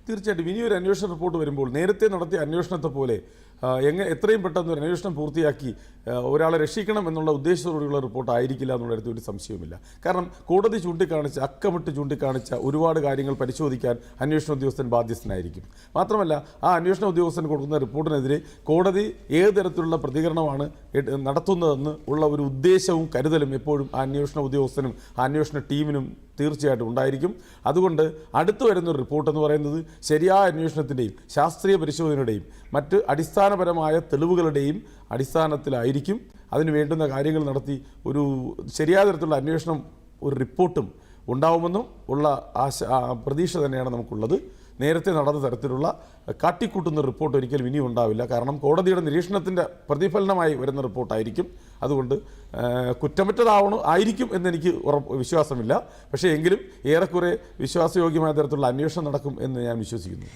തീർച്ചയായിട്ടും ഇനിയൊരു അന്വേഷണ റിപ്പോർട്ട് വരുമ്പോൾ നേരത്തെ നടത്തിയ അന്വേഷണത്തെ പോലെ എത്രയും പെട്ടെന്ന് ഒരു അന്വേഷണം പൂർത്തിയാക്കി ഒരാളെ രക്ഷിക്കണം എന്നുള്ള ഉദ്ദേശത്തോടുള്ള റിപ്പോർട്ട് ആയിരിക്കില്ല എന്നുള്ള കാര്യത്തിൽ ഒരു സംശയവുമില്ല. കാരണം കോടതി അക്കമിട്ട് ചൂണ്ടിക്കാണിച്ച ഒരുപാട് കാര്യങ്ങൾ പരിശോധിക്കാൻ അന്വേഷണ ഉദ്യോഗസ്ഥൻ ബാധ്യസ്ഥനായിരിക്കും. മാത്രമല്ല ആ അന്വേഷണ ഉദ്യോഗസ്ഥൻ കൊടുക്കുന്ന റിപ്പോർട്ടിനെതിരെ കോടതി ഏത് തരത്തിലുള്ള പ്രതികരണമാണ് നടത്തുന്നതെന്ന് ഉള്ള ഒരു ഉദ്ദേശവും കരുതലും എപ്പോഴും ആ അന്വേഷണ ഉദ്യോഗസ്ഥനും ആ അന്വേഷണ ടീമിനും തീർച്ചയായിട്ടും ഉണ്ടായിരിക്കും. അതുകൊണ്ട് അടുത്തു വരുന്നൊരു റിപ്പോർട്ട് എന്ന് പറയുന്നത് ശരിയായ അന്വേഷണത്തിൻ്റെയും ശാസ്ത്രീയ പരിശോധനയുടെയും മറ്റ് അടിസ്ഥാനപരമായ തെളിവുകളുടെയും അടിസ്ഥാനത്തിലായിരിക്കും. അതിന് വേണ്ടുന്ന കാര്യങ്ങൾ നടത്തി ഒരു ശരിയായ തരത്തിലുള്ള അന്വേഷണം ഒരു റിപ്പോർട്ടും ഉണ്ടാവുമെന്നും ഉള്ള പ്രതീക്ഷ തന്നെയാണ് നമുക്കുള്ളത്. നേരത്തെ നടന്ന തരത്തിലുള്ള കാട്ടിക്കൂട്ടുന്ന റിപ്പോർട്ട് ഒരിക്കലും ഇനിയും ഉണ്ടാവില്ല. കാരണം കോടതിയുടെ നിരീക്ഷണത്തിൻ്റെ പ്രതിഫലനമായി വരുന്ന റിപ്പോർട്ടായിരിക്കും. അതുകൊണ്ട് ആയിരിക്കും എന്നെനിക്ക് വിശ്വാസമില്ല. പക്ഷേ എങ്കിലും ഏറെക്കുറെ വിശ്വാസയോഗ്യമായ തരത്തിലുള്ള അന്വേഷണം നടക്കും എന്ന് ഞാൻ വിശ്വസിക്കുന്നു.